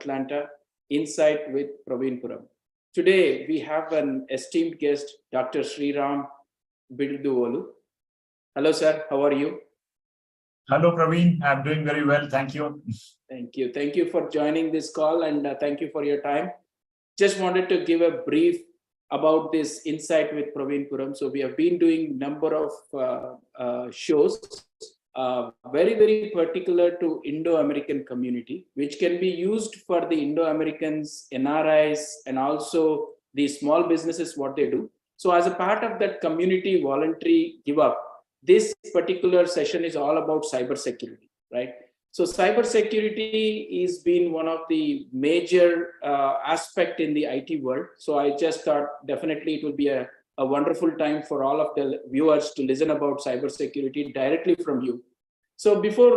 Atlanta, Insight with Praveen Puram. Today, we have an esteemed guest, Dr. Sriram Biduduvolu. Hello, sir. How are you? Hello, Praveen. I'm doing very well. Thank you. Thank you. Thank you for joining this call and thank you for your time. Just wanted to give a brief about this Insight with Praveen Puram. So we have been doing number of shows, very particular to Indo-American community, which can be used for the Indo-Americans, NRIs, and also the small businesses, what they do. So as a part of that community voluntary give up, this particular session is all about cybersecurity, right? So cybersecurity is been one of the major aspect in the IT world. So I just thought definitely it will be a wonderful time for all of the viewers to listen about cybersecurity directly from you. So before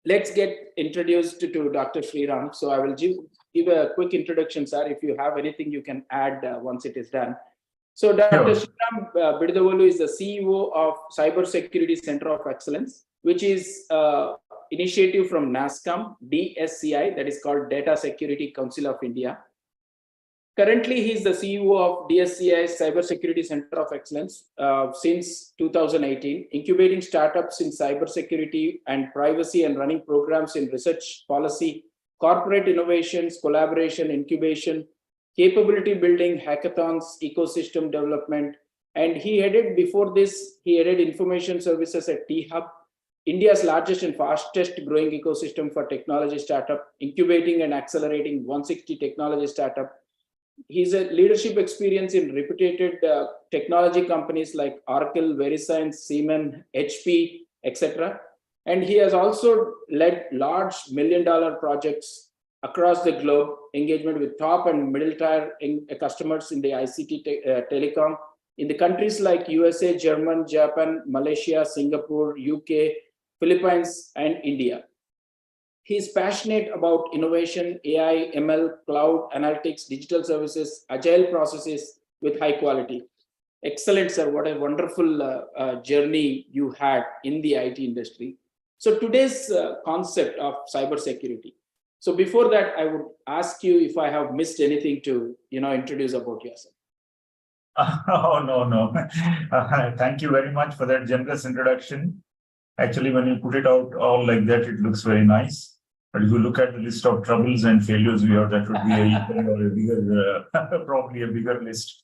let's get introduced to Dr. Sriram. So I will give a quick introduction, sir. If you have anything you can add once it is done. So Dr. Sriram Biduduvolu is the CEO of Cybersecurity Center of Excellence, which is initiative from NASSCOM, DSCI, that is called Data Security Council of India. Currently, he is the CEO of DSCI Cybersecurity Center of Excellence since 2018, incubating startups in cybersecurity and privacy and running programs in research policy, corporate innovations, collaboration, incubation, capability building, hackathons, ecosystem development. And he headed, before this, he headed information services at T-Hub, India's largest and fastest growing ecosystem for technology startup, incubating and accelerating 160 technology startup. He's a leadership experience in reputed technology companies like Oracle, VeriSign, Siemens, HP, etc. And he has also led large million-dollar projects across the globe, engagement with top and middle tier customers in the ICT telecom in the countries like USA, Germany, Japan, Malaysia, Singapore, UK, Philippines, and India. He's passionate about innovation, AI, ML, cloud, analytics, digital services, agile processes with high quality. Excellent, sir. What a wonderful journey you had in the IT industry. So today's concept of cybersecurity. So before that, I would ask you if I have missed anything to introduce about yourself. Oh, no. Thank you very much for that generous introduction. Actually, when you put it out all like that, it looks very nice. But if you look at the list of troubles and failures we have, that would be a bigger, probably a bigger list.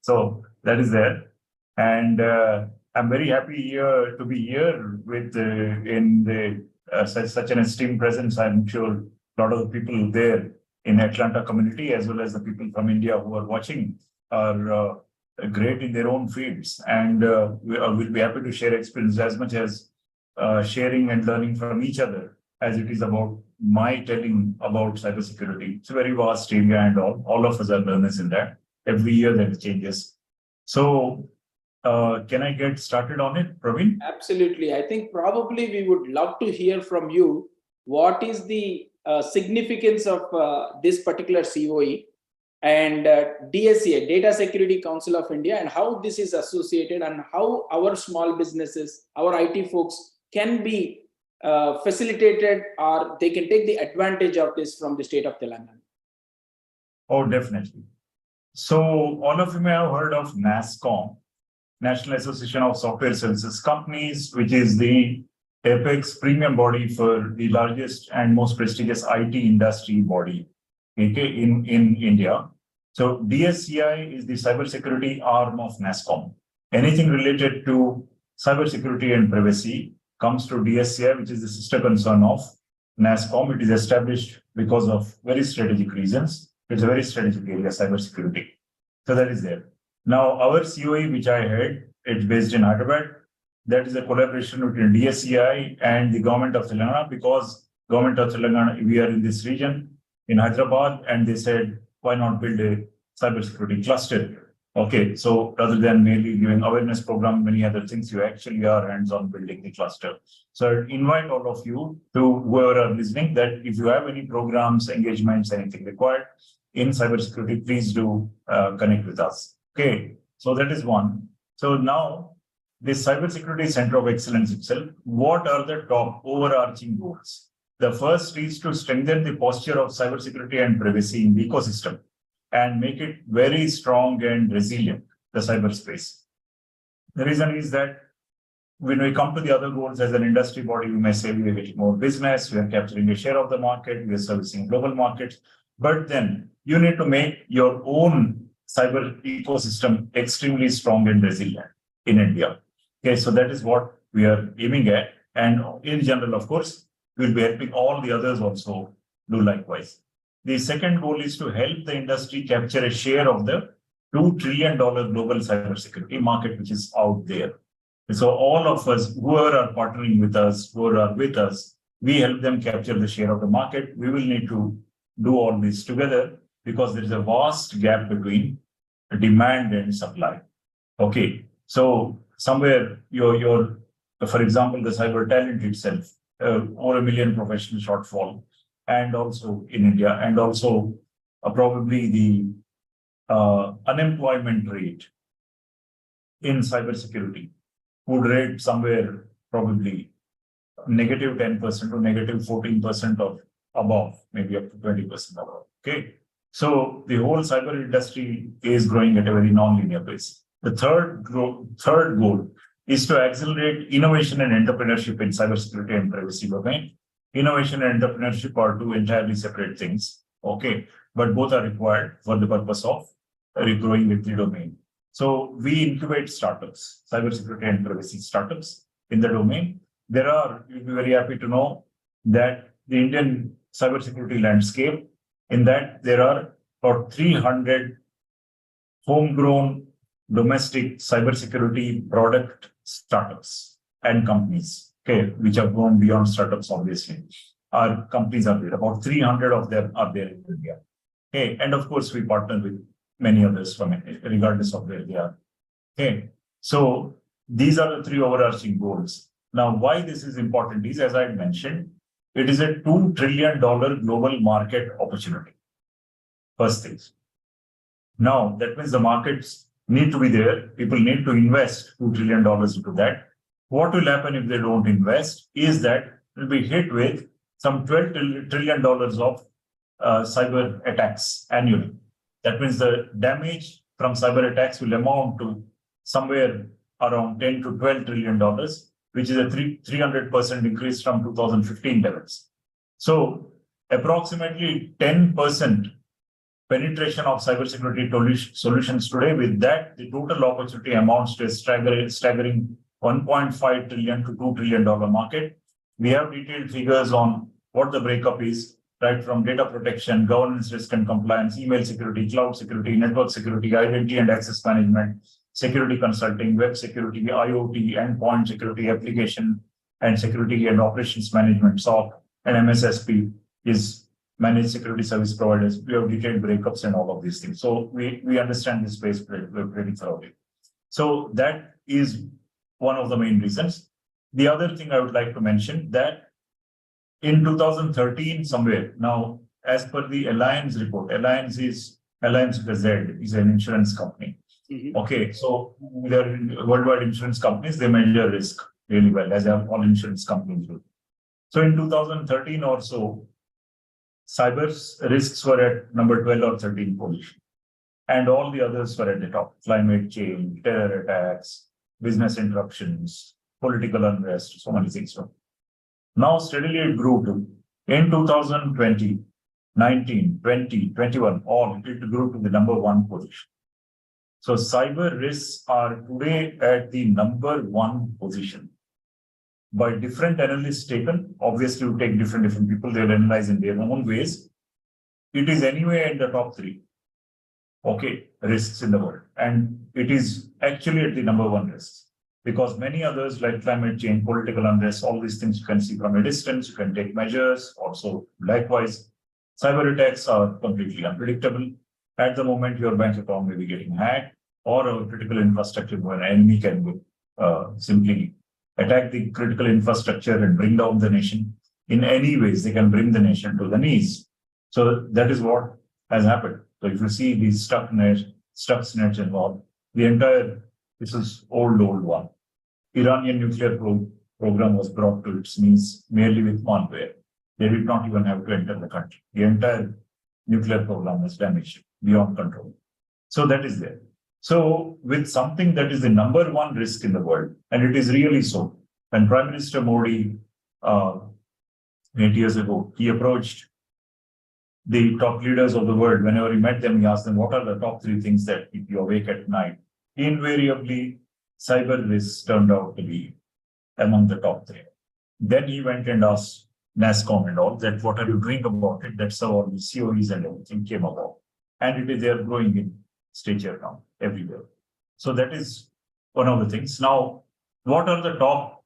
So that is there. And I'm very happy here to be here with in the such an esteemed presence. I'm sure a lot of the people there in Atlanta community, as well as the people from India who are watching, are great in their own fields. And we'll be happy to share experience as much as sharing and learning from each other as it is about my telling about cybersecurity. It's a very vast area and all of us are learners in that. Every year that changes. So can I get started on it, Praveen? Absolutely. I think probably we would love to hear from you. What is the significance of this particular COE and DSCI, Data Security Council of India, and how this is associated and how our small businesses, our IT folks can be facilitated or they can take the advantage of this from the state of Telangana? Oh, definitely. So all of you may have heard of NASSCOM, National Association of Software Services Companies, which is the apex premium body for the largest and most prestigious IT industry body in India. So DSCI is the cybersecurity arm of NASSCOM. Anything related to cybersecurity and privacy comes to DSCI, which is the sister concern of NASSCOM. It is established because of very strategic reasons. It's a very strategic area, cybersecurity. So that is there. Now, our COE, which I head, it's based in Hyderabad. That is a collaboration between DSCI and the government of Telangana, because government of Telangana, we are in this region in Hyderabad, and they said, why not build a cybersecurity cluster? Okay, so rather than merely giving awareness program, many other things, you actually are hands-on building the cluster. So I invite all of you to whoever are listening that if you have any programs, engagements, anything required in cybersecurity, please do connect with us. Okay, so that is one. So now the Cybersecurity Center of Excellence itself, what are the top overarching goals? The first is to strengthen the posture of cybersecurity and privacy in the ecosystem and make it very strong and resilient, the cyberspace. The reason is that when we come to the other goals as an industry body, we may say we are getting more business, we are capturing a share of the market, we are servicing global markets, but then you need to make your own cyber ecosystem extremely strong and resilient in India. Okay, so that is what we are aiming at. And in general, of course, we'll be helping all the others also do likewise. The second goal is to help the industry capture a share of the $2 trillion global cybersecurity market, which is out there. So all of us, whoever are partnering with us, who are with us, we help them capture the share of the market. We will need to do all this together because there is a vast gap between demand and supply. Okay, so somewhere your for example, the cyber talent itself, over 1 million professional shortfall, and also in India, and also probably the unemployment rate in cybersecurity would rate somewhere probably negative 10% to negative 14% of above, maybe up to 20% above. Okay. So the whole cyber industry is growing at a very non-linear pace. The third goal is to accelerate innovation and entrepreneurship in cybersecurity and privacy domain. Innovation and entrepreneurship are two entirely separate things. Okay. But both are required for the purpose of growing with the domain. So we incubate startups, cybersecurity and privacy startups in the domain. You'll be very happy to know that the Indian cybersecurity landscape, in that there are about 300 homegrown domestic cybersecurity product startups and companies, okay, which have grown beyond startups, obviously. Our companies are there. About 300 of them are there in India. Okay, and of course, we partner with many others from it, regardless of where they are. Okay, so these are the three overarching goals. Now, why this is important is, as I mentioned, it is a $2 trillion global market opportunity. First things. Now, that means the markets need to be there. People need to invest $2 trillion into that. What will happen if they don't invest is that will be hit with some $12 trillion of cyber attacks annually. That means the damage from cyber attacks will amount to somewhere around $10 to $12 trillion, which is a 300% increase from 2015 levels. So approximately 10% penetration of cybersecurity solutions today. With that, the total opportunity amounts to a staggering $1.5 trillion to $2 trillion market. We have detailed figures on what the breakup is, right from data protection, governance, risk and compliance, email security, cloud security, network security, identity and access management, security consulting, web security, IoT, endpoint security, application and security and operations management, SOC, and MSSP is managed security service providers. We have detailed breakups and all of these things. So we understand this space pretty thoroughly. So that is one of the main reasons. The other thing I would like to mention that in 2013, somewhere now, as per the Allianz report, Allianz with a Z, is an insurance company. Mm-hmm. Okay, so they're worldwide insurance companies, they measure risk really well, as all insurance companies do. So in 2013 or so, cyber risks were at number 12 or 13 position. And all the others were at the top: climate change, terror attacks, business interruptions, political unrest, so many things. Now steadily it grew to, in 2020, 19, 20, 21, all it grew to the number 1 position. So cyber risks are today at the number 1 position. By different analysts taken, obviously you take different people, they'll analyze in their own ways. It is anyway in the top 3. Okay, risks in the world. And it is actually at the number 1 risks. Because many others like climate change, political unrest, all these things you can see from a distance, you can take measures. Also, likewise, cyber attacks are completely unpredictable. At the moment, your bank account may be getting hacked, or a critical infrastructure where an enemy can simply attack the critical infrastructure and bring down the nation. In any ways, they can bring the nation to the knees. So that is what has happened. So if you see these Stuxnet involved, the entire, this is old one. Iranian nuclear program was brought to its knees merely with malware. They did not even have to enter the country. The entire nuclear program was damaged beyond control. So that is there. So with something that is the number one risk in the world, and it is really so, when Prime Minister Modi, 8 years ago, he approached the top leaders of the world. Whenever he met them, he asked them, what are the top three things that keep you awake at night? Invariably, cyber risks turned out to be among the top three. Then he went and asked NASSCOM and all that, what are you doing about it? That's how all the COEs and everything came about. And they are growing in stature now everywhere. So that is one of the things. Now, what are the top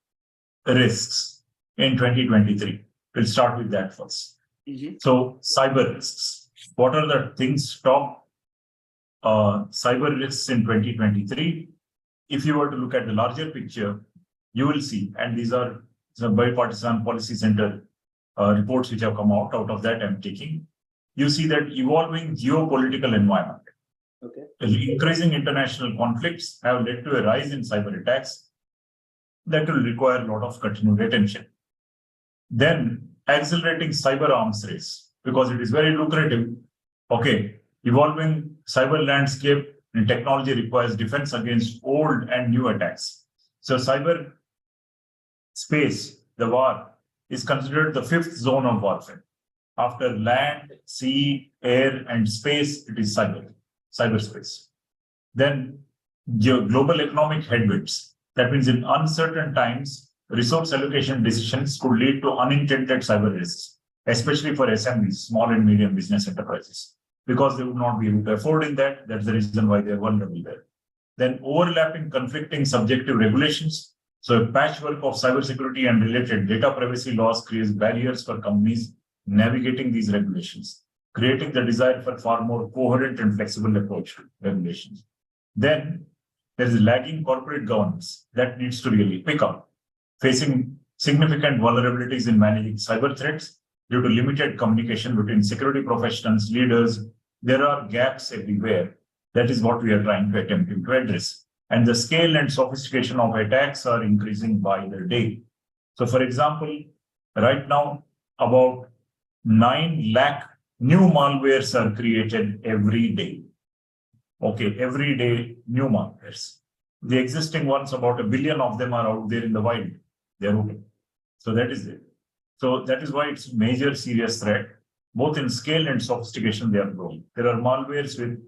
risks in 2023? We'll start with that first. So cyber risks. What are the things top cyber risks in 2023? If you were to look at the larger picture, you will see, and these are the Bipartisan Policy Center reports which have come out of that I'm taking. You see that evolving geopolitical environment. Okay. Increasing international conflicts have led to a rise in cyber attacks that will require a lot of continued attention. Then accelerating cyber arms race, because it is very lucrative. Okay, evolving cyber landscape and technology requires defense against old and new attacks. So cyber space, the war, is considered the fifth zone of warfare. After land, sea, air, and space, it is cyberspace. Then global economic headwinds. That means in uncertain times, resource allocation decisions could lead to unintended cyber risks, especially for SMEs, small and medium business enterprises, because they would not be able to afford in that. That's the reason why they're vulnerable there. Then overlapping conflicting subjective regulations. So a patchwork of cybersecurity and related data privacy laws creates barriers for companies navigating these regulations, creating the desire for far more coherent and flexible approach to regulations. Then there is lagging corporate governance that needs to really pick up, facing significant vulnerabilities in managing cyber threats due to limited communication between security professionals, leaders. There are gaps everywhere. That is what we are trying to attempt to address. And the scale and sophistication of attacks are increasing by the day. So for example, right now, about 9 lakh new malwares are created every day. Okay, every day, new malwares. The existing ones, about 1 billion of them are out there in the wild. They're open. So that is it. So that is why it's a major serious threat. Both in scale and sophistication, they are growing. There are malwares with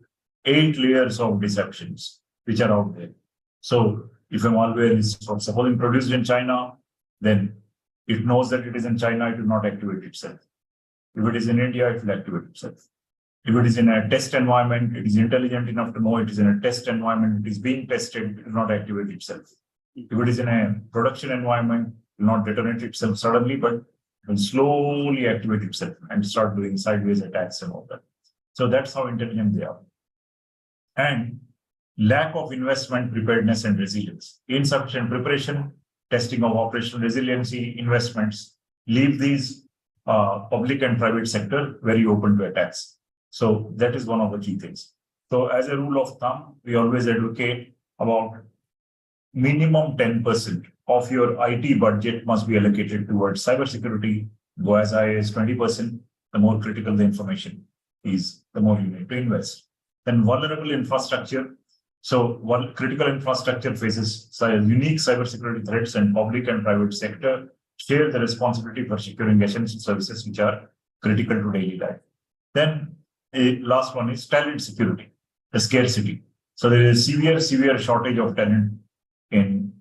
8 layers of deceptions which are out there. So if a malware is, supposing, produced in China, then it knows that it is in China, it will not activate itself. If it is in India, it will activate itself. If it is in a test environment, it is intelligent enough to know it is in a test environment, it is being tested, it will not activate itself. If it is in a production environment, it will not detonate itself suddenly, but it will slowly activate itself and start doing sideways attacks and all that. So that's how intelligent they are. And lack of investment, preparedness, and resilience. Insufficient preparation, testing of operational resiliency, investments leave these public and private sector very open to attacks. So that is one of the key things. So as a rule of thumb, we always advocate about minimum 10% of your IT budget must be allocated towards cybersecurity. Go as high as 20%. The more critical the information is, the more you need to invest. Then vulnerable infrastructure. So one critical infrastructure faces unique cybersecurity threats, and public and private sector share the responsibility for securing essential services which are critical to daily life. Then the last one is talent security, the scarcity. So there is severe shortage of talent in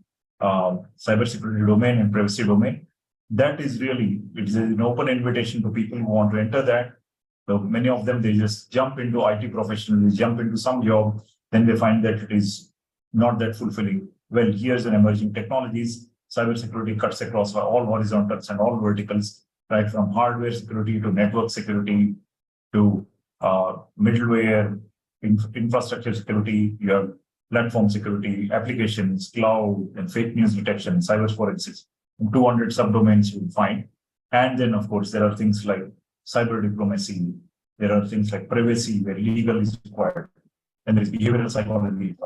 cybersecurity domain and privacy domain. That is really, it is an open invitation to people who want to enter that. So many of them, they just jump into IT professionals, jump into some job, then they find that it is not that fulfilling. Well, here's an emerging technologies. Cybersecurity cuts across all horizontals and all verticals, right from hardware security to network security to middleware, infrastructure security. You have platform security, applications, cloud, and fake news detection, cyber forensics. 200 subdomains you will find. And then, of course, there are things like cyber diplomacy. There are things like privacy, where legal is required. And there's behavioral psychology.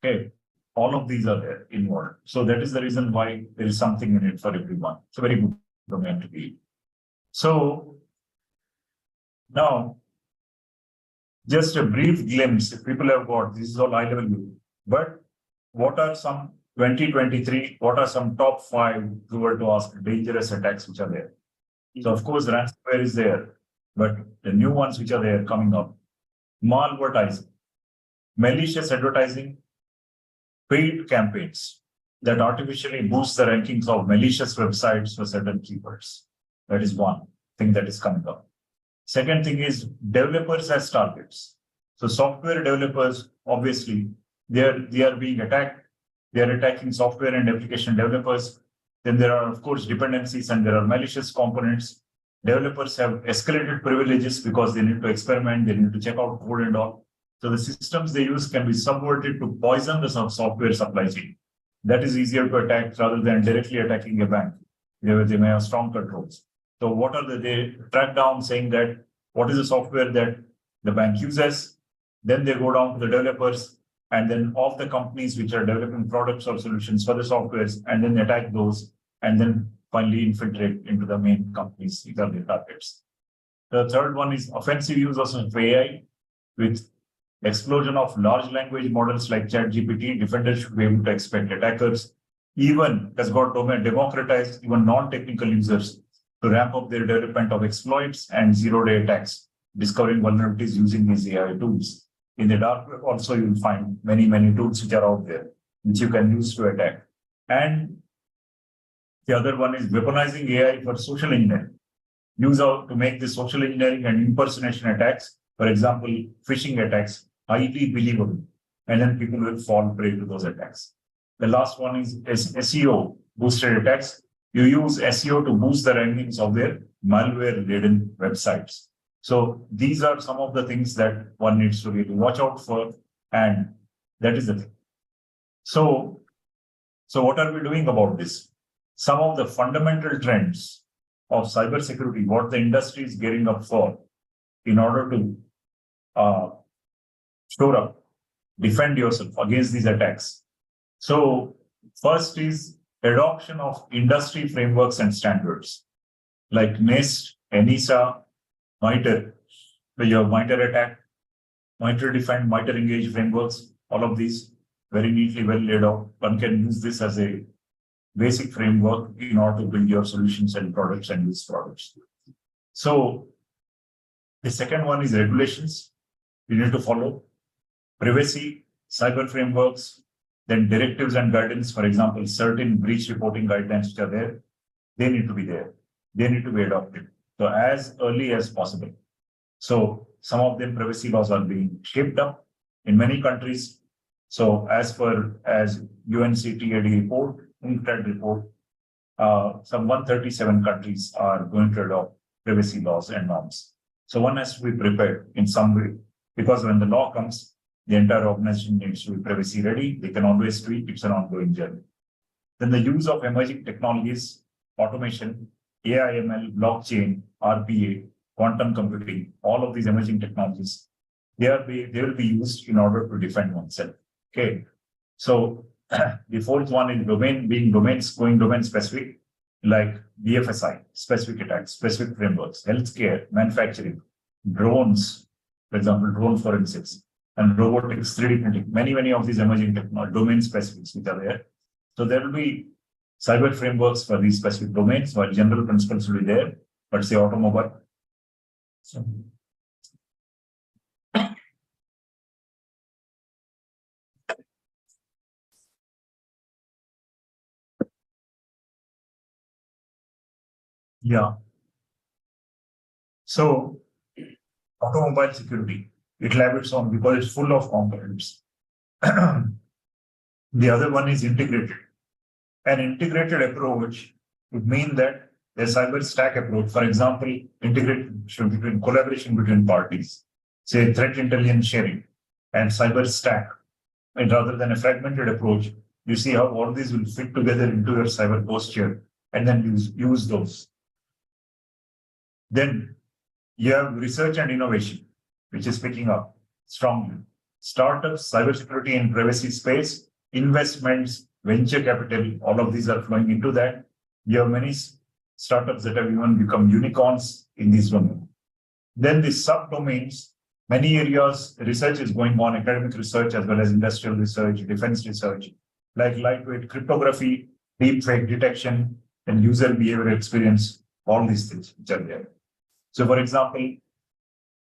Okay, all of these are there involved. So that is the reason why there is something in it for everyone. It's a very good domain to be. So now, just a brief glimpse, if people have got, this is all high level view, but what are some 2023, what are some top 5, if you were to ask, dangerous attacks which are there? So of course, ransomware is there, but the new ones which are there coming up, malvertising, malicious advertising, paid campaigns that artificially boost the rankings of malicious websites for certain keywords. That is one thing that is coming up. Second thing is developers as targets. So software developers, obviously, they are being attacked. They are attacking software and application developers. Then there are, of course, dependencies and there are malicious components. Developers have escalated privileges because they need to experiment, they need to check out code and all. So the systems they use can be subverted to poison the software supply chain. That is easier to attack rather than directly attacking a bank. They may have strong controls. So what are they track down saying that what is the software that the bank uses? Then they go down to the developers and then of the companies which are developing products or solutions for the softwares, and then attack those and then finally infiltrate into the main companies. These are the targets. The third one is offensive use of AI with explosion of large language models like ChatGPT. Defenders should be able to expect attackers. Even has got democratized even non-technical users to ramp up their development of exploits and zero-day attacks, discovering vulnerabilities using these AI tools. In the dark web also you will find many tools which are out there, which you can use to attack. And the other one is weaponizing AI for social engineering. Use out to make the social engineering and impersonation attacks, for example, phishing attacks, highly believable, and then people will fall prey to those attacks. The last one is SEO boosted attacks. You use SEO to boost the rankings of their malware-ridden websites. So these are some of the things that one needs to really watch out for, and that is the thing. So what are we doing about this? Some of the fundamental trends of cybersecurity, what the industry is gearing up for in order to shore up, defend yourself against these attacks. So first is adoption of industry frameworks and standards like NIST, ENISA, MITRE. So you have MITRE attack, MITRE defend, MITRE engage frameworks, all of these very neatly well laid out. One can use this as a basic framework in order to build your solutions and products and use products. So the second one is regulations. You need to follow privacy, cyber frameworks, then directives and guidance. For example, certain breach reporting guidelines which are there, they need to be there. They need to be adopted. So as early as possible. So some of them privacy laws are being shaped up in many countries. So as UNCTAD report, UNCTAD report, some 137 countries are going to adopt privacy laws and norms. So one has to be prepared in some way, because when the law comes, the entire organization needs to be privacy ready. They can always tweak. It's an ongoing journey. Then the use of emerging technologies, automation, AI, ML, blockchain, RPA, quantum computing, all of these emerging technologies, they will be used in order to defend oneself. Okay. So the fourth one is going domain specific, like BFSI, specific attacks, specific frameworks, healthcare, manufacturing, drones, for example, drone forensics, and robotics, 3D printing, many of these emerging technology domain specifics which are there. So there will be cyber frameworks for these specific domains, while general principles will be there, but say automobile. So, yeah. So automobile security, it elaborates on because it's full of components. The other one is integrated. An integrated approach would mean that a cyber stack approach, for example, integration between collaboration between parties, say threat intelligence sharing and cyber stack, and rather than a fragmented approach, you see how all these will fit together into your cyber posture and then use those. Then you have research and innovation, which is picking up strongly. Startups, cybersecurity and privacy space, investments, venture capital, all of these are flowing into that. You have many startups that have even become unicorns in this domain. Then the subdomains, many areas, research is going on, academic research as well as industrial research, defense research, like lightweight cryptography, deepfake detection, and user behavior experience, all these things which are there. So for example,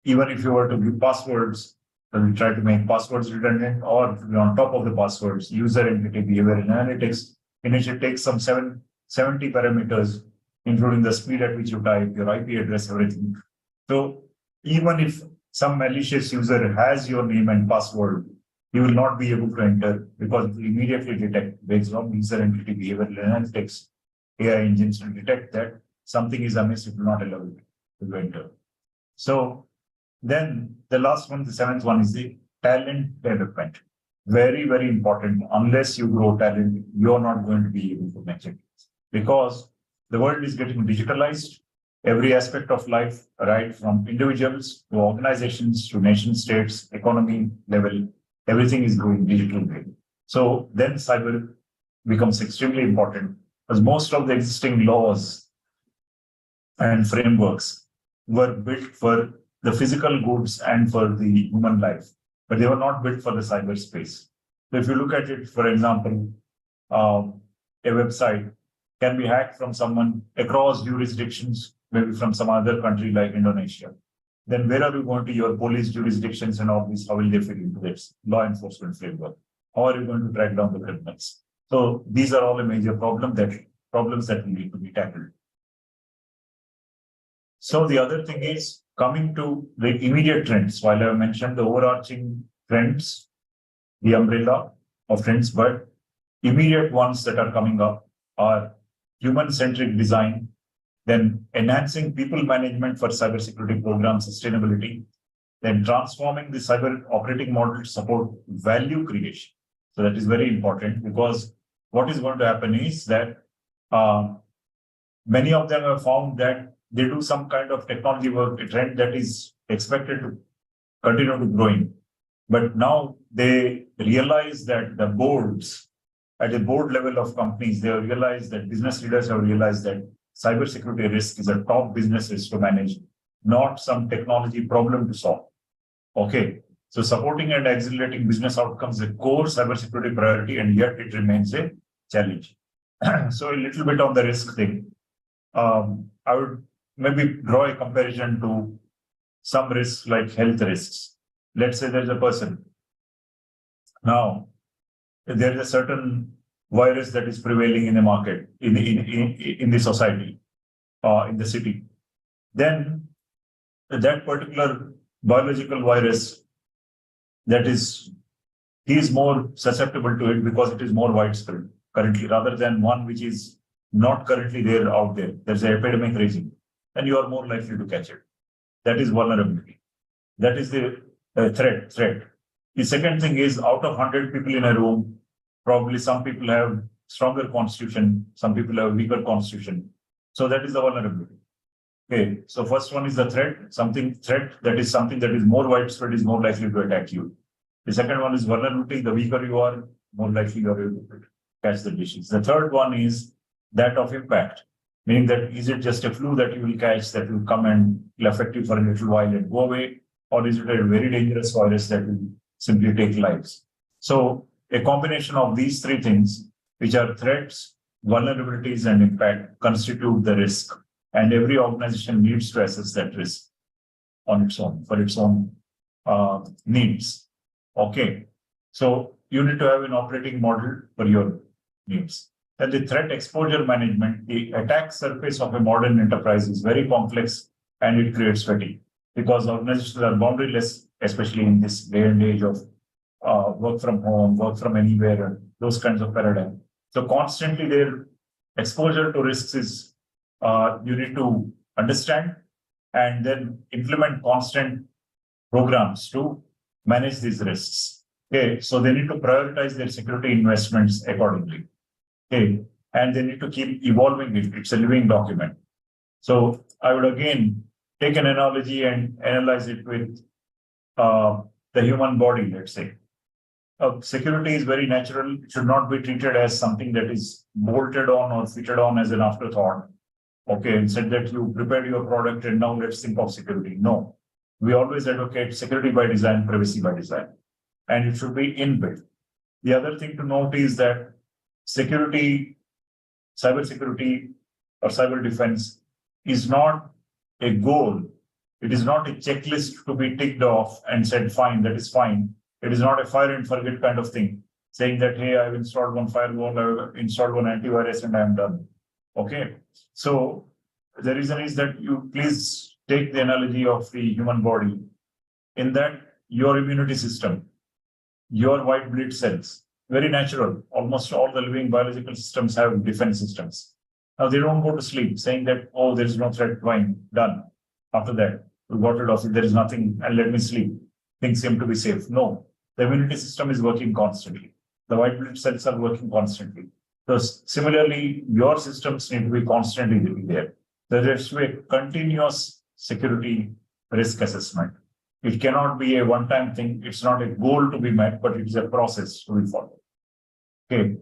even if you were to give passwords, we try to make passwords redundant, or on top of the passwords, user entity behavior analytics, initially takes some 70 parameters, including the speed at which you type, your IP address, everything. So even if some malicious user has your name and password, you will not be able to enter because it will immediately detect based on user entity behavior analytics, AI engines to detect that something is amiss, it will not allow you to enter. So then the last one, the seventh one, is the talent development. Very, very important. Unless you grow talent, you're not going to be able to make it. Because the world is getting digitalized. Every aspect of life, right from individuals to organizations to nation states, economy level, everything is going digital. So then cyber becomes extremely important, because most of the existing laws and frameworks were built for the physical goods and for the human life, but they were not built for the cyberspace. So if you look at it, for example, a website can be hacked from someone across jurisdictions, maybe from some other country like Indonesia. Then where are you going to your police jurisdictions and all this? How will they fit into this law enforcement framework? How are you going to track down the criminals? So these are all a major problems that need to be tackled. So the other thing is coming to the immediate trends. While I mentioned the overarching trends, the umbrella of trends, but immediate ones that are coming up are human-centric design, then enhancing people management for cybersecurity program sustainability, then transforming the cyber operating model to support value creation. So that is very important, because what is going to happen is that many of them have found that they do some kind of technology work, a trend that is expected to continue to growing. But now they realize that the boards, at a board level of companies, they have realized that business leaders have realized that cybersecurity risk is a top business risk to manage, not some technology problem to solve. Okay, so supporting and accelerating business outcomes is a core cybersecurity priority, and yet it remains a challenge. So a little bit on the risk thing. I would maybe draw a comparison to some risks like health risks. Let's say there's a person. Now, there is a certain virus that is prevailing in the market, in the society, in the city. Then that particular biological virus, he is more susceptible to it because it is more widespread currently, rather than one which is not currently there out there. There's an epidemic raging, and you are more likely to catch it. That is vulnerability. That is the threat. The second thing is, out of 100 people in a room, probably some people have stronger constitution, some people have weaker constitution. So that is the vulnerability. Okay, so first one is the threat. Threat that is something that is more widespread is more likely to attack you. The second one is vulnerability. The weaker you are, more likely you are able to catch the disease. The third one is that of impact, meaning that is it just a flu that you will catch that will come and will affect you for a little while and go away, or is it a very dangerous virus that will simply take lives? So a combination of these three things, which are threats, vulnerabilities, and impact, constitute the risk. And every organization needs to assess that risk on its own, for its own needs. Okay. So you need to have an operating model for your needs. And the threat exposure management, the attack surface of a modern enterprise is very complex, and it creates fatigue because organizations are boundaryless, especially in this day and age of work from home, work from anywhere, and those kinds of paradigm. So constantly their exposure to risks is you need to understand and then implement constant programs to manage these risks. Okay, so they need to prioritize their security investments accordingly. Okay, and they need to keep evolving it. It's a living document. So I would again take an analogy and analyze it with the human body, let's say. Security is very natural. It should not be treated as something that is bolted on or fitted on as an afterthought. okay, and said that you prepared your product and now let's think of security. No, we always advocate security by design, privacy by design, and it should be inbuilt. The other thing to note is that security, cyber security or cyber defense is not a goal. It is not a checklist to be ticked off and said, fine, that is fine. It is not a fire and forget kind of thing, saying that, hey, I've installed one firewall, I've installed one antivirus, and I'm done. Okay. So the reason is that you please take the analogy of the human body. In that, your immunity system, your white blood cells, very natural. Almost all the living biological systems have defense systems. Now they don't go to sleep saying that, oh, there is no threat, fine, done. After that, we got rid of it, there is nothing, and let me sleep. Things seem to be safe. No, the immunity system is working constantly. The white blood cells are working constantly. So similarly, your systems need to be constantly there. There has to be a continuous security risk assessment. It cannot be a one-time thing. It's not a goal to be met, but it is a process to be followed. Okay.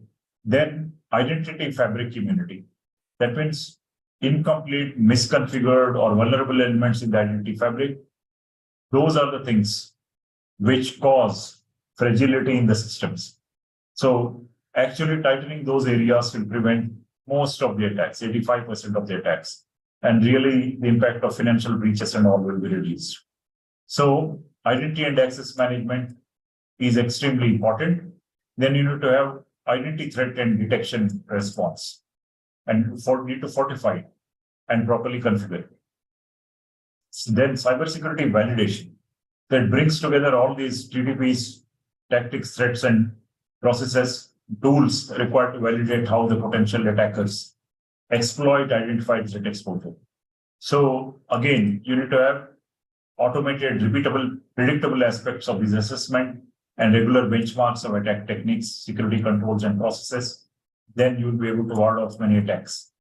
Then identity fabric immunity. That means incomplete, misconfigured, or vulnerable elements in the identity fabric. Those are the things which cause fragility in the systems. So actually tightening those areas will prevent most of the attacks, 85% of the attacks. And really the impact of financial breaches and all will be reduced. So identity and access management is extremely important. Then you need to have identity threat and detection response, and need to fortify and properly configure. Then cybersecurity validation that brings together all these TTPs, tactics, threats, and processes, tools required to validate how the potential attackers exploit identified threat exposure. So again, you need to have automated, repeatable, predictable aspects of this assessment and regular benchmarks of attack techniques, security controls, and processes. Then you will be able to ward off many attacks.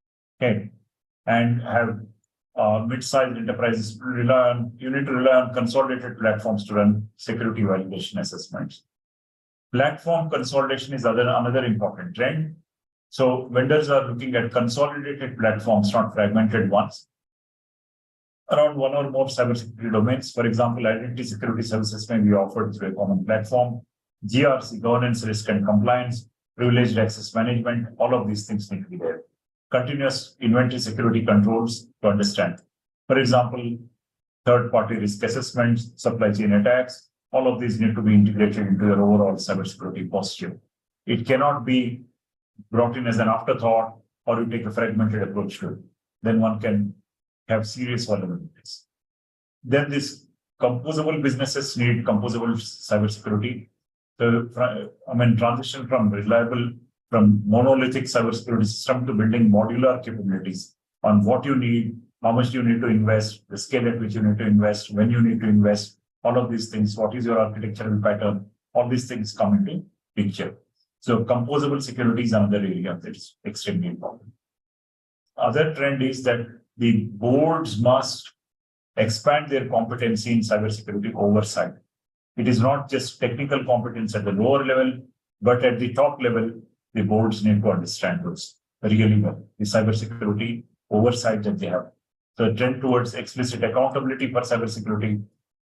Okay, and have mid-sized enterprises you need to rely on consolidated platforms to run security validation assessments. Platform consolidation is another important trend. So vendors are looking at consolidated platforms, not fragmented ones, around one or more cybersecurity domains. For example, identity security services may be offered through a common platform. GRC, governance, risk and compliance, privileged access management, all of these things need to be there. Continuous inventory security controls to understand. For example, third-party risk assessments, supply chain attacks, all of these need to be integrated into your overall cybersecurity posture. It cannot be brought in as an afterthought, or you take a fragmented approach to it. Then one can have serious vulnerabilities. Then these composable businesses need composable cybersecurity. So, transition from monolithic cybersecurity system to building modular capabilities on what you need, how much you need to invest, the scale at which you need to invest, when you need to invest, all of these things, what is your architectural pattern, all these things come into picture. So composable security is another area that is extremely important. Other trend is that the boards must expand their competency in cybersecurity oversight. It is not just technical competence at the lower level, but at the top level, the boards need to understand those really well, the cybersecurity oversight that they have. So a trend towards explicit accountability for cybersecurity,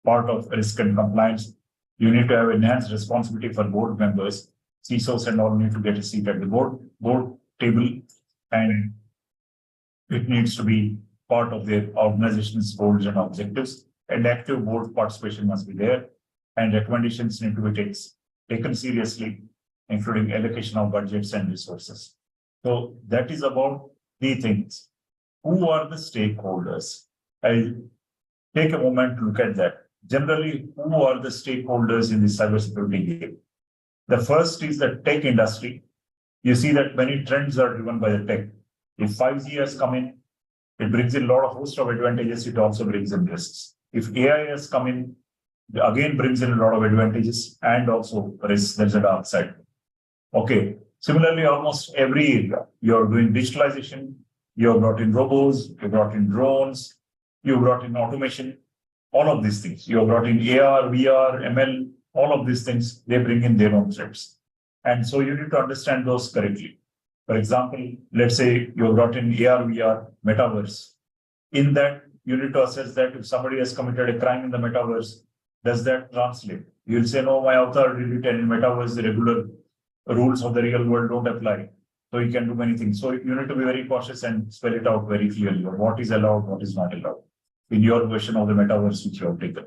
part of risk and compliance. You need to have enhanced responsibility for board members. CISOs and all need to get a seat at the board table, and it needs to be part of their organization's goals and objectives. And active board participation must be there, and recommendations need to be taken seriously, including allocation of budgets and resources. So that is about the things. Who are the stakeholders? I'll take a moment to look at that. Generally, who are the stakeholders in the cybersecurity game? The first is the tech industry. You see that many trends are driven by the tech. If 5G has come in, it brings in a lot of host of advantages. It also brings in risks. If AI has come in, it again brings in a lot of advantages and also risks. There's a dark side. Okay. Similarly, almost every area, you're doing digitalization, you've brought in robots, you brought in drones, you brought in automation, all of these things. You brought in AR, VR, ML, all of these things, they bring in their own threats. And so you need to understand those correctly. For example, let's say you brought in AR, VR, metaverse. In that, you need to assess that if somebody has committed a crime in the metaverse, does that translate? You'll say, no, my avatar did it, and in metaverse, the regular rules of the real world don't apply. So you can do many things. So you need to be very cautious and spell it out very clearly. What is allowed, what is not allowed in your version of the metaverse which you have taken.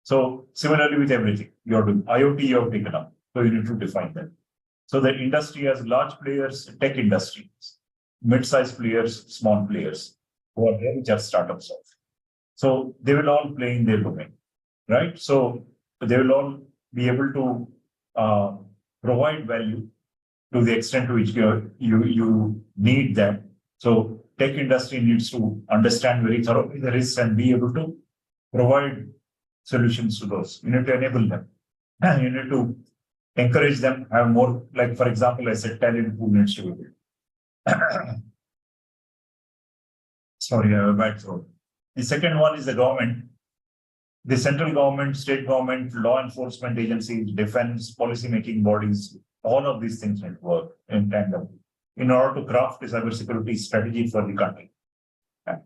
So similarly with everything, you're doing IoT, you have taken up. So you need to define that. So the industry has large players, tech industries, mid-sized players, small players, who are there, which are startups. So they will all play in their domain, right? So they will all be able to provide value to the extent to which you need that. So tech industry needs to understand very thoroughly the risks and be able to provide solutions to those. You need to enable them. And you need to encourage them, have more, like, for example, I said, talent pool needs to be built. Sorry, I have a bad throat. The second one is the government. The central government, state government, law enforcement agencies, defense, policy-making bodies, all of these things need to work in tandem in order to craft a cybersecurity strategy for the country.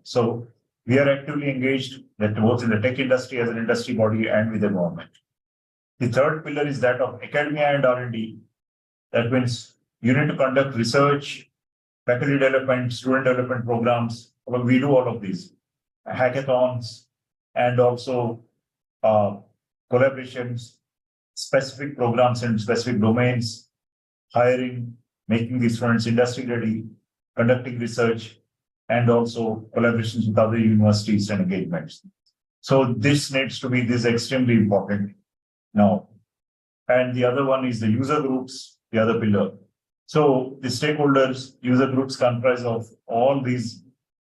So we are actively engaged that both in the tech industry as an industry body and with the government. The third pillar is that of academia and R&D. That means you need to conduct research, faculty development, student development programs. Well, we do all of these hackathons and also collaborations, specific programs in specific domains, hiring, making these students industry ready, conducting research, and also collaborations with other universities and engagements. So this needs to be extremely important now. And the other one is the user groups, the other pillar. So the stakeholders, user groups comprise of all these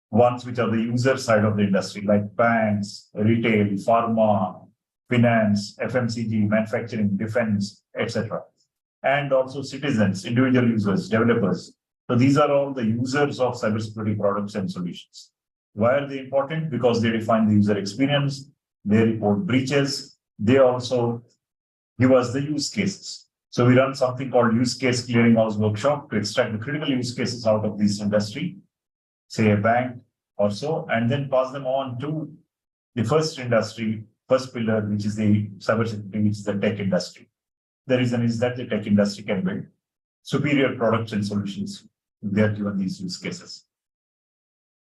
ones which are the user side of the industry, like banks, retail, pharma, finance, FMCG, manufacturing, defense, etc. And also citizens, individual users, developers. So these are all the users of cybersecurity products and solutions. Why are they important? Because they define the user experience, they report breaches, they also give us the use cases. So we run something called use case clearinghouse workshop to extract the critical use cases out of this industry, say a bank or so, and then pass them on to the first pillar, which is the cybersecurity, which is the tech industry. The reason is that the tech industry can build superior products and solutions if they are given these use cases.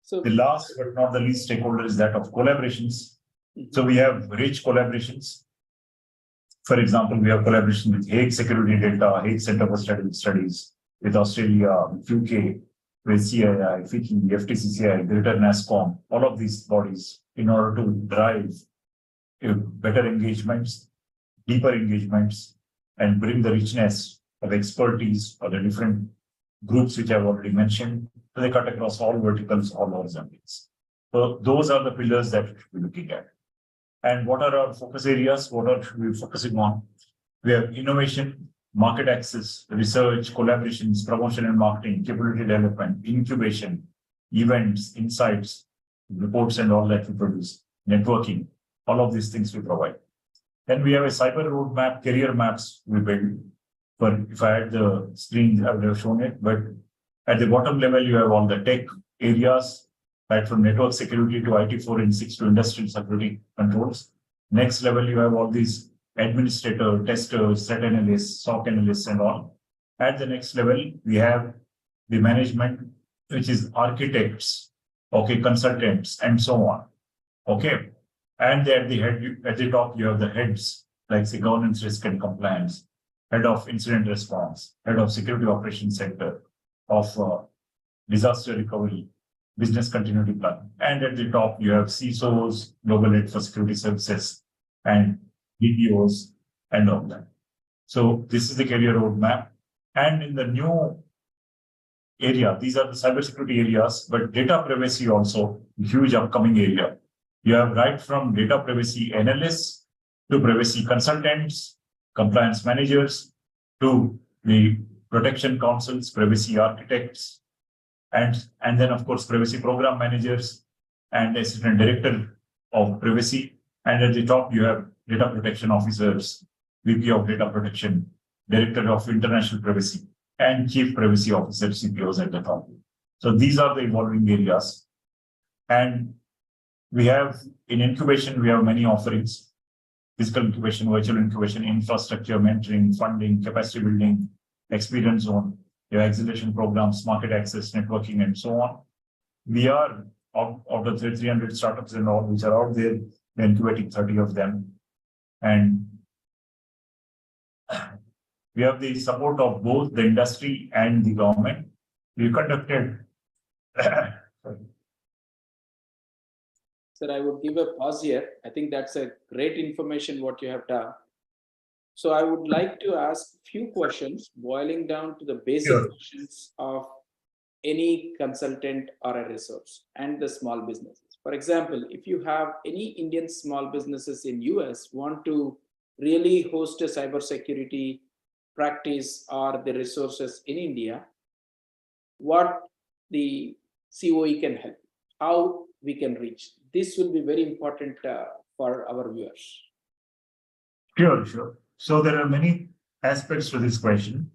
So the last but not the least stakeholder is that of collaborations. So we have rich collaborations. For example, we have collaboration with Hague Security Data, Hague Center for Strategic Studies, with Australia, with UK, with CII, FICCI, FTCCI, Greater NASCOM, all of these bodies in order to drive better engagements, deeper engagements, and bring the richness of expertise of the different groups which I've already mentioned. So they cut across all verticals, all horizontals. So those are the pillars that we should be looking at. And what are our focus areas? What are we focusing on? We have innovation, market access, research, collaborations, promotion and marketing, capability development, incubation, events, insights, reports and all that we produce, networking, all of these things we provide. Then we have a cyber roadmap, career maps we build. For if I had the screen, I would have shown it, but at the bottom level, you have all the tech areas, right, from network security to IT forensics to industrial security controls. Next level, you have all these administrator, testers, threat analysts, SOC analysts, and all. At the next level, we have the management, which is architects, okay, consultants, and so on. Okay. And at the top, you have the heads, like say governance, risk, and compliance, head of incident response, head of security operations center, of disaster recovery, business continuity plan. And at the top, you have CISOs, global head for security services, and DPOs, and all that. So this is the career roadmap. And in the new area, these are the cybersecurity areas, but data privacy also, huge upcoming area. You have right from data privacy analysts to privacy consultants, compliance managers, to the protection councils, privacy architects, and then of course privacy program managers and assistant director of privacy. And at the top you have data protection officers, VP of data protection, director of international privacy. and Chief Privacy Officer, CPOs at the top. So these are the evolving areas. And we have in incubation, we have many offerings: physical incubation, virtual incubation, infrastructure, mentoring, funding, capacity building, experience zone, your acceleration programs, market access, networking, and so on. We are out of the 300 startups and all which are out there, we're incubating 30 of them. And we have the support of both the industry and the government. We conducted. Sir, I would give a pause here. I think that's a great information what you have done. So I would like to ask few questions boiling down to the basic Sure. questions of any consultant or a resource and the small businesses. For example, if you have any Indian small businesses in US want to really host a cybersecurity practice or the resources in India, what the COE can help, how we can reach. This will be very important for our viewers. Sure. So there are many aspects to this question.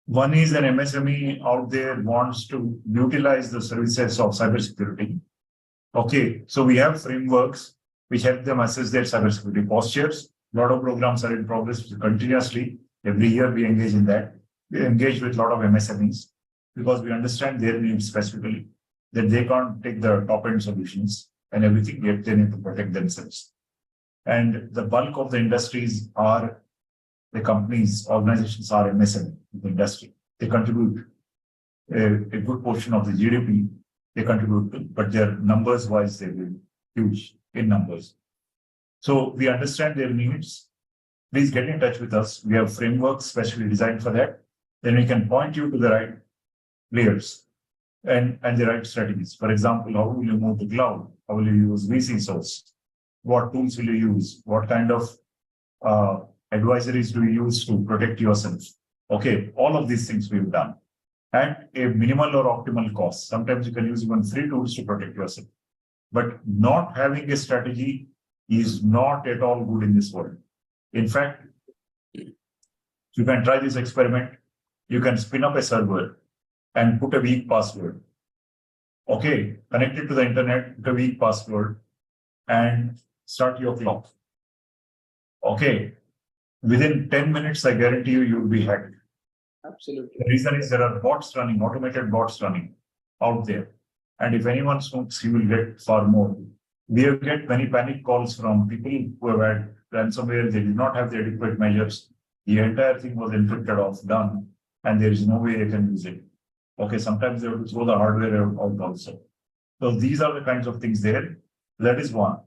One is an MSME out there wants to utilize the services of cybersecurity. Okay, so we have frameworks which help them assess their cybersecurity postures. A lot of programs are in progress continuously. Every year we engage in that. We engage with a lot of MSMEs because we understand their needs specifically, that they can't take the top end solutions and everything, yet they need to protect themselves. And the bulk of the industries are the companies, organizations are MSME, the industry. They contribute a good portion of the GDP. They contribute, but their numbers wise, they will be huge in numbers. So we understand their needs. Please get in touch with us. We have frameworks specially designed for that. Then we can point you to the right players and the right strategies. For example, how will you move to cloud? How will you use VC source? What tools will you use? What kind of advisories do you use to protect yourself? Okay, all of these things we've done at a minimal or optimal cost. Sometimes you can use even free tools to protect yourself. But not having a strategy is not at all good in this world. In fact, you can try this experiment. You can spin up a server and put a weak password. Okay, connect it to the internet, put a weak password, and start your clock. Okay, within 10 minutes, I guarantee you, you'll be hacked. Absolutely. The reason is there are bots running, automated bots running out there. And if anyone smokes, he will get far more. We have get many panic calls from people who have had ransomware. They did not have the adequate measures. The entire thing was encrypted off, done, and there is no way they can use it. Okay, sometimes they have to throw the hardware out also. So these are the kinds of things there. That is one.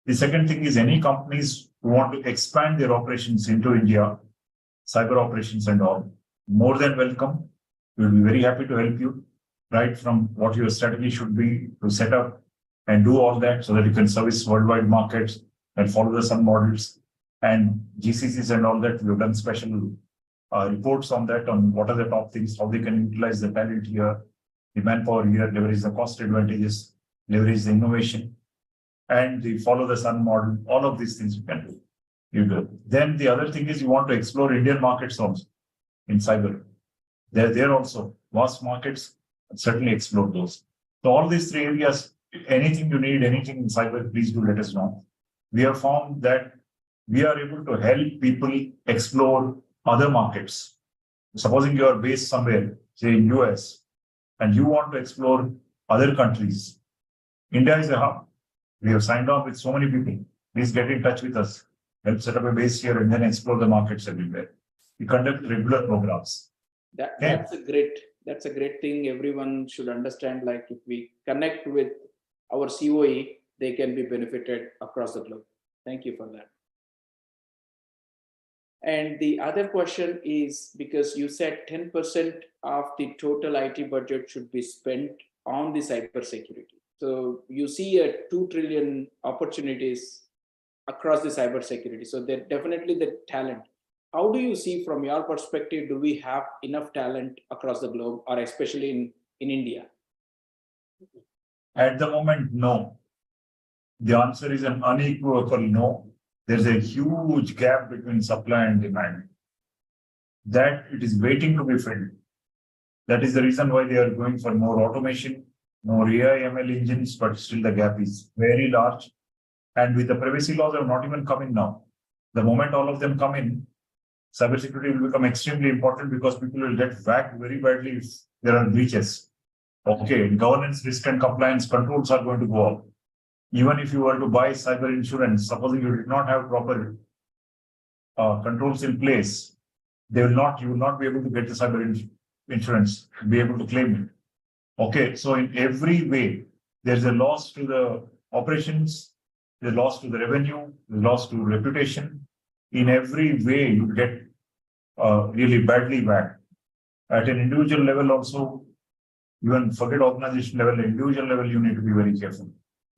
The second thing is any companies who want to expand their operations into India, cyber operations and all, more than welcome. We'll be very happy to help you, right from what your strategy should be to set up and do all that so that you can service worldwide markets and follow the sun models and GCCs and all that. We've done special reports on that, on what are the top things, how they can utilize the talent here, the manpower here, leverage the cost advantages, leverage the innovation, and the follow the sun model. All of these things you can do. You do. Then the other thing is you want to explore Indian markets also in cyber. They're also vast markets, certainly explore those. So all these three areas, anything you need, anything in cyber, please do let us know. We have found that we are able to help people explore other markets. Supposing you are based somewhere, say in US, and you want to explore other countries. India is a hub. We have signed on with so many people. Please get in touch with us. Help set up a base here and then explore the markets everywhere. We conduct regular programs. That's a great thing. Everyone should understand. Like if we connect with our COE, they can be benefited across the globe. Thank you for that. And the other question is, because you said 10% of the total IT budget should be spent on the cybersecurity. So you see a 2 trillion opportunities across the cybersecurity. So there definitely the talent. How do you see from your perspective, do we have enough talent across the globe or especially in India? At the moment, no. The answer is an unequivocal no. There's a huge gap between supply and demand. that it is waiting to be filled. That is the reason why they are going for more automation, more AI ML engines, but still the gap is very large. And with the privacy laws have not even come in now. The moment all of them come in, cybersecurity will become extremely important because people will get whacked very badly if there are breaches. Okay, governance, risk, and compliance controls are going to go up. Even if you were to buy cyber insurance, supposing you did not have proper controls in place, you will not be able to get the insurance, be able to claim it. Okay, so in every way, there's a loss to the operations, the loss to the revenue, the loss to reputation. In every way, you get really badly whacked. At an individual level, also, even forget organization level, individual level, you need to be very careful.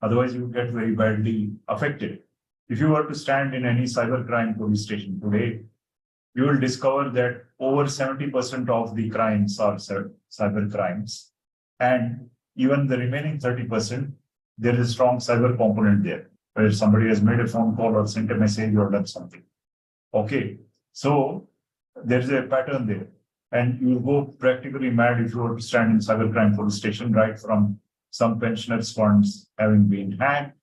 Otherwise, you get very badly affected. If you were to stand in any cybercrime police station today, you will discover that over 70% of the crimes are cyber crimes. And even the remaining 30%, there is a strong cyber component there, where somebody has made a phone call or sent a message or done something. Okay, so there's a pattern there. And you will go practically mad if you were to stand in cybercrime police station, right from some pensioners' funds having been hacked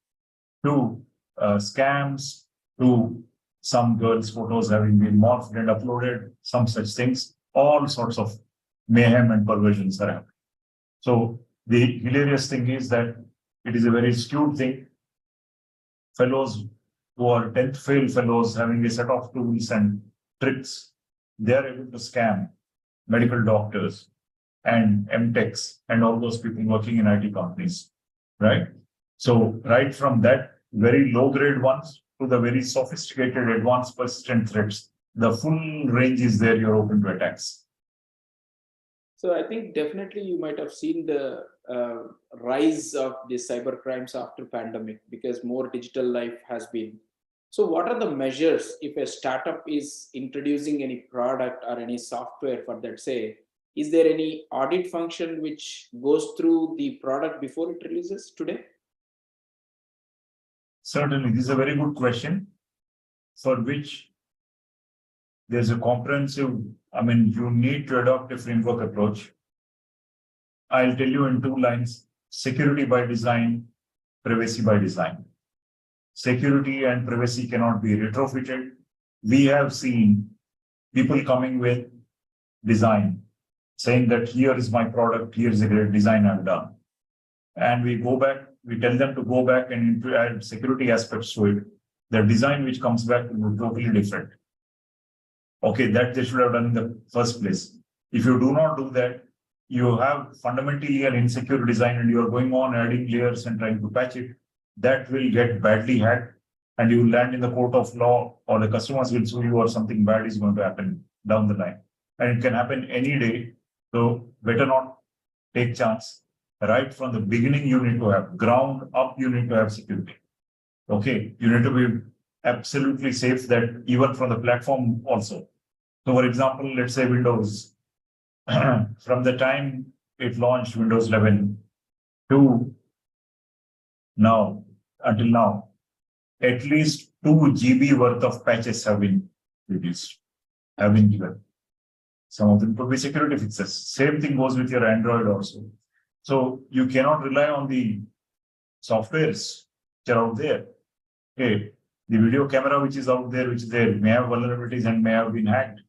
to scams to some girls' photos having been morphed and uploaded, some such things, all sorts of mayhem and perversions are happening. So the hilarious thing is that it is a very skewed thing. Fellows who are 10th fail fellows having a set of tools and tricks, they are able to scam medical doctors and MTechs and all those people working in IT companies, right? So right from that very low grade ones to the very sophisticated, advanced, persistent threats, the full range is there. You're open to attacks. So I think definitely you might have seen the rise of the cyber crimes after pandemic because more digital life has been. So what are the measures if a startup is introducing any product or any software for that, say, is there any audit function which goes through the product before it releases today? Certainly, this is a very good question for which there's a comprehensive, you need to adopt a framework approach. I'll tell you in 2 lines, security by design, privacy by design. Security and privacy cannot be retrofitted. We have seen people coming with design, saying that here is my product, here is a great design I've done. And we go back, we tell them to go back and add security aspects to it. The design which comes back will be totally different. Okay, that they should have done in the first place. If you do not do that, you have fundamentally an insecure design and you're going on adding layers and trying to patch it. That will get badly hacked and you will land in the court of law or the customers will sue you or something bad is going to happen down the line. And it can happen any day. So better not take chance. Right from the beginning, you need to have ground up, you need to have security. Okay, you need to be absolutely safe that even from the platform also. So for example, let's say Windows, from the time it launched Windows 11 to now, until now, at least 2 GB worth of patches have been released, have been given. Some of them could be security fixes. Same thing goes with your Android also. So you cannot rely on the softwares which are out there. Okay, the video camera which is out there, may have vulnerabilities and may have been hacked.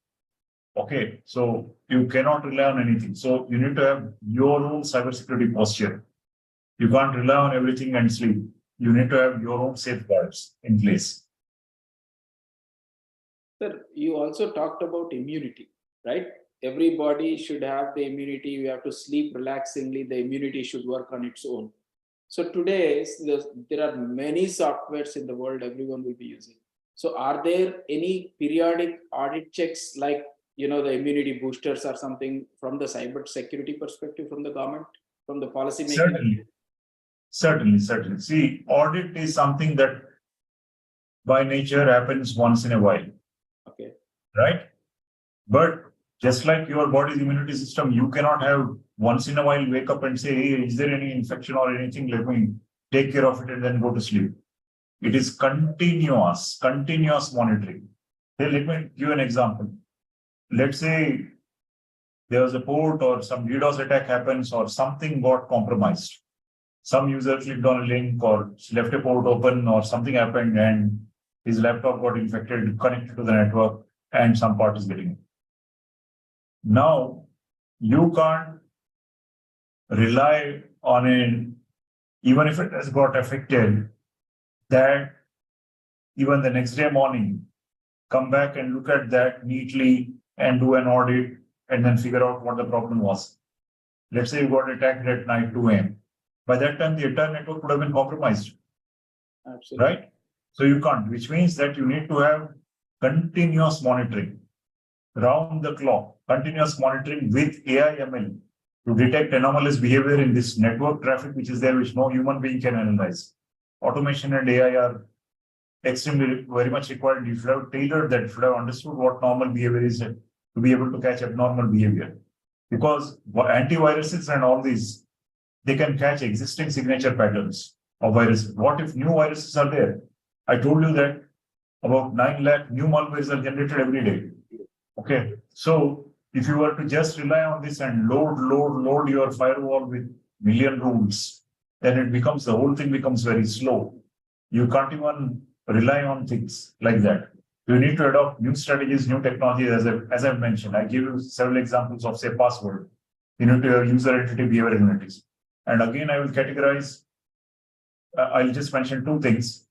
Okay, so you cannot rely on anything. So you need to have your own cybersecurity posture. You can't rely on everything and sleep. You need to have your own safeguards in place. Sir, you also talked about immunity, right? Everybody should have the immunity. You have to sleep relaxingly. The immunity should work on its own. So today, there are many softwares in the world everyone will be using. So are there any periodic audit checks like, the immunity boosters or something from the cyber security perspective from the government, from the policy making? Certainly. See, audit is something that by nature happens once in a while. Okay. Right? But just like your body's immunity system, you cannot have once in a while wake up and say, hey, is there any infection or anything? Let me take care of it and then go to sleep. It is continuous monitoring. Hey, let me give an example. let's say there was a port or some DDoS attack happens or something got compromised. Some user clicked on a link or left a port open or something happened and his laptop got infected, connected to the network, and some part is getting it. Now, you can't rely on it, even if it has got affected, that even the next day morning, come back and look at that neatly and do an audit and then figure out what the problem was. Let's say you got attacked at night 2 a.m. By that time, the entire network would have been compromised. Absolutely. Right? So you can't, which means that you need to have continuous monitoring, round the clock, continuous monitoring with AI ML to detect anomalous behavior in this network traffic, which is there, which no human being can analyze. Automation and AI are extremely very much required. You should have tailored that, you should have understood what normal behavior is to be able to catch abnormal behavior. Because antiviruses and all these, they can catch existing signature patterns of viruses. What if new viruses are there? I told you that about 9 lakh new malwares are generated every day. Okay, so if you were to just rely on this and load your firewall with million rules, then it becomes, the whole thing becomes very slow. You can't even rely on things like that. You need to adopt new strategies, new technologies, as I've mentioned. I give you several examples of, say, password. You need to have user entity behavior analytics. And again, I will categorize, I'll just mention 2 things.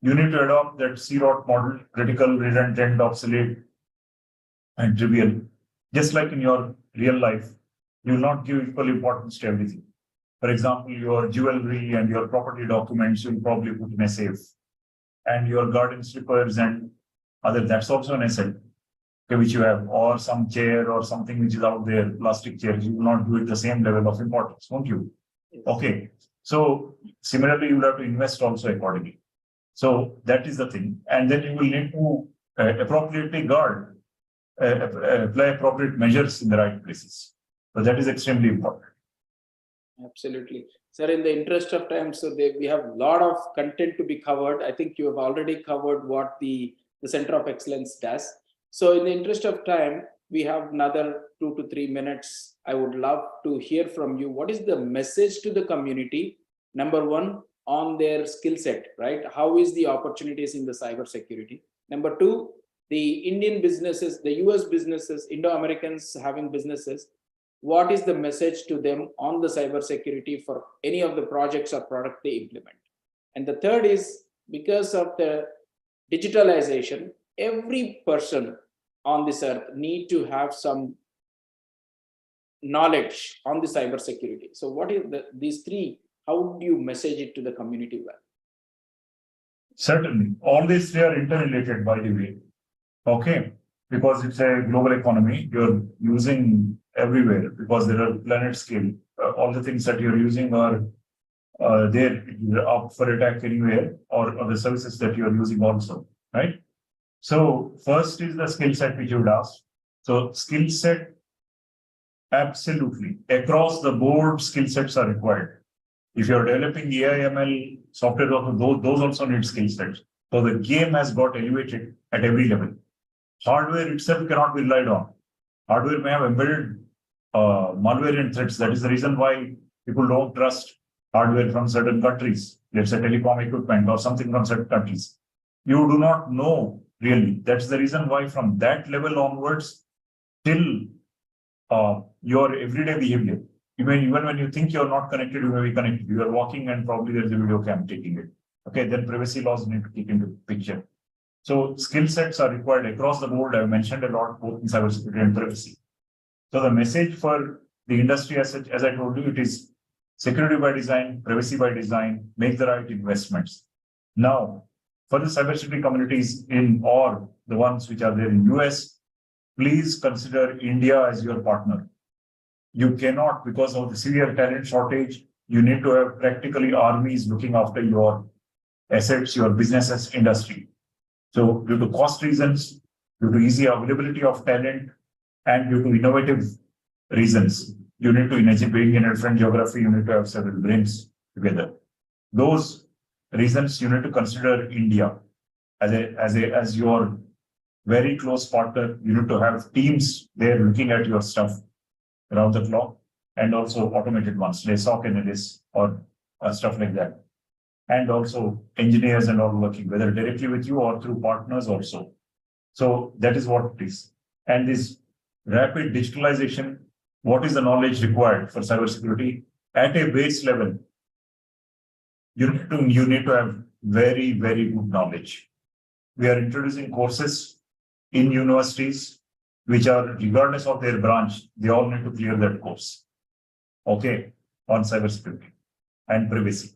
You need to adopt that C-rot model, critical, redundant, obsolete, and trivial. Just like in your real life, you will not give equal importance to everything. For example, your jewelry and your property documents, you'll probably put in a safe. And your garden slippers and other, that's also an asset, okay, which you have, or some chair or something which is out there, plastic chairs, you will not do it the same level of importance, won't you? Yes. Okay. So similarly, you will have to invest also accordingly. So that is the thing. And then you will need to appropriately guard, apply appropriate measures in the right places. So that is extremely important. Absolutely. Sir, in the interest of time, so we have a lot of content to be covered. I think you have already covered what the Center of Excellence does. So in the interest of time, we have another 2 to 3 minutes. I would love to hear from you. What is the message to the community? Number one, on their skill set, right? How is the opportunities in the cyber security? Number two, the Indian businesses, the US businesses, Indo-Americans having businesses, what is the message to them on the cyber security for any of the projects or product they implement? And the third is, because of the digitalization, every person on this earth need to have some knowledge on the cyber security. So what is these 3? How do you message it to the community well? Certainly. All these 3 are interrelated, by the way. Okay. Because it's a global economy, you're using everywhere because there are planet scale. All the things that you're using are there up for attack anywhere, or the services that you're using also, right? So first is the skill set which you would ask. So skill set, absolutely. Across the board, skill sets are required. If you're developing AI, ML software, those also need skill sets. So the game has got elevated at every level. Hardware itself cannot be relied on. Hardware may have embedded malwariant threats. That is the reason why people don't trust hardware from certain countries. Let's say telecom equipment or something from certain countries. You do not know really. That's the reason why from that level onwards, till your everyday behavior, even when you think you're not connected, you may be connected. You are walking and probably there's a video cam taking it. Okay, then privacy laws need to kick into picture. So skill sets are required across the board. I've mentioned a lot both in cybersecurity and privacy. So the message for the industry as such, as I told you, it is security by design, privacy by design, make the right investments. Now, for the cybersecurity communities or the ones which are there in US, please consider India as your partner. You cannot, because of the severe talent shortage, you need to have practically armies looking after your assets, your businesses, industry. So due to cost reasons, due to easy availability of talent, and due to innovative reasons, you need to, being in a different geography, you need to have several brains together. Those reasons you need to consider India as your very close partner. You need to have teams there looking at your stuff around the clock, and also automated ones, like SOC analysts or stuff like that. And also engineers and all working, whether directly with you or through partners also. So that is what it is. And this rapid digitalization, what is the knowledge required for cybersecurity at a base level? You need to have very, very good knowledge. We are introducing courses in universities, which are regardless of their branch, they all need to clear that course. Okay, on cybersecurity and privacy.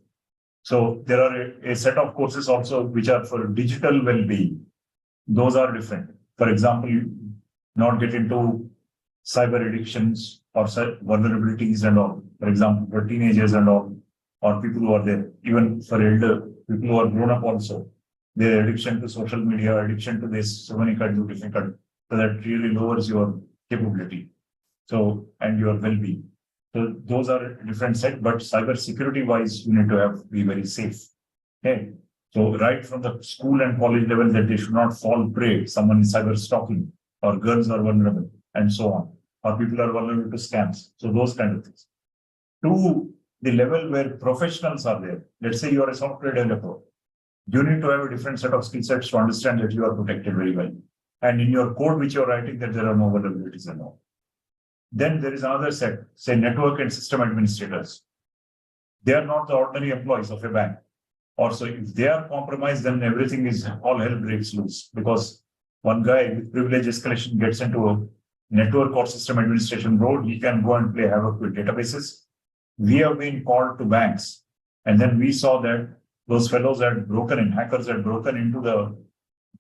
So there are a set of courses also which are for digital well-being. Those are different. For example, you not get into cyber addictions or vulnerabilities and all. For example, for teenagers and all, or people who are there, even for elder people who are grown up also, their addiction to social media, addiction to this, so many kinds of difficult. So that really lowers your capability. So, and your well-being. So those are a different set, but cyber security wise, you need to be very safe. Okay. So right from the school and college level, that they should not fall prey, someone is cyber stalking, or girls are vulnerable, and so on, or people are vulnerable to scams. So those kind of things. To the level where professionals are there, let's say you are a software developer, you need to have a different set of skill sets to understand that you are protected very well. And in your code, which you're writing, that there are no vulnerabilities and all. Then there is another set, say network and system administrators. They are not the ordinary employees of a bank. Also, if they are compromised, then everything is all hell breaks loose, because one guy with privilege escalation gets into a network or system administration role, he can go and play havoc with databases. We have been called to banks, and then we saw that those fellows hackers had broken into the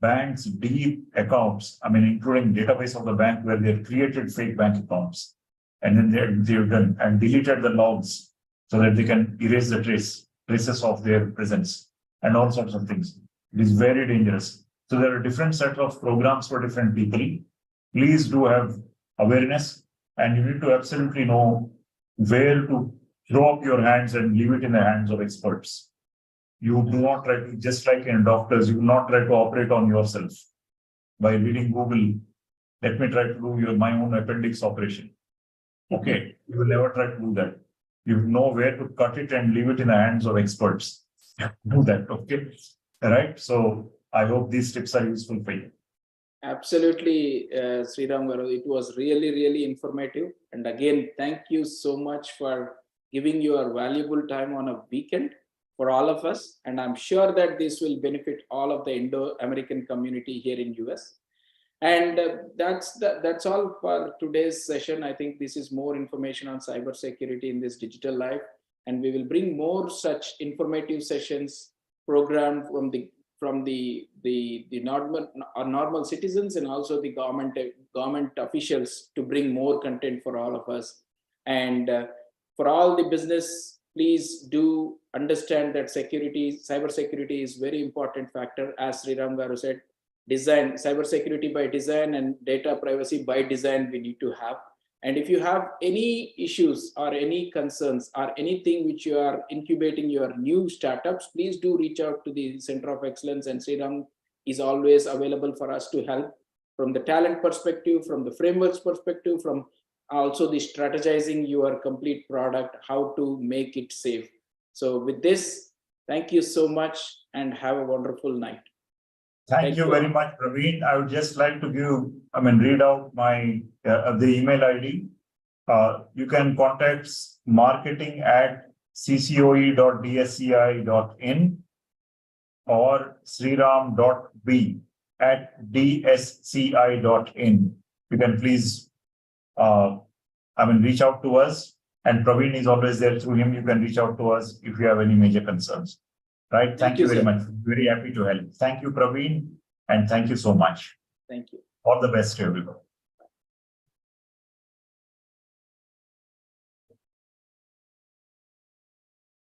bank's deep accounts, including database of the bank, where they created fake bank accounts. And then they've done and deleted the logs so that they can erase the traces of their presence and all sorts of things. It is very dangerous. So there are different set of programs for different people. Please do have awareness, and you need to absolutely know where to throw up your hands and leave it in the hands of experts. You do not try to, just like in doctors, you will not try to operate on yourself by reading Google. Let me try to do my own appendix operation. Okay, you will never try to do that. You know where to cut it and leave it in the hands of experts. Do that, okay? All right. So I hope these tips are useful for you. Absolutely, Sriram Garu. It was really, really informative. And again, thank you so much for giving your valuable time on a weekend for all of us. And I'm sure that this will benefit all of the Indo-American community here in US. And that's all for today's session. I think this is more information on cybersecurity in this digital life. And we will bring more such informative sessions programmed from the normal citizens and also the government officials to bring more content for all of us. And for all the business, please do understand that cybersecurity is very important factor. As Sriram Garu said, cybersecurity by design and data privacy by design we need to have. And if you have any issues or any concerns or anything which you are incubating your new startups, please do reach out to the Center of Excellence, and Sriram is always available for us to help from the talent perspective, from the frameworks perspective, from also the strategizing your complete product, how to make it safe. So with this, thank you so much and have a wonderful night. Thank you very much, Praveen. I would just like to read out my the email ID. You can contact marketing@ccoe.dsci.in or sriram.b@dsci.in. You can please reach out to us, and Praveen is always there. Through him, you can reach out to us if you have any major concerns. Right. Thank you very much. Very happy to help. Thank you, Praveen. And thank you so much. Thank you. All the best to everyone.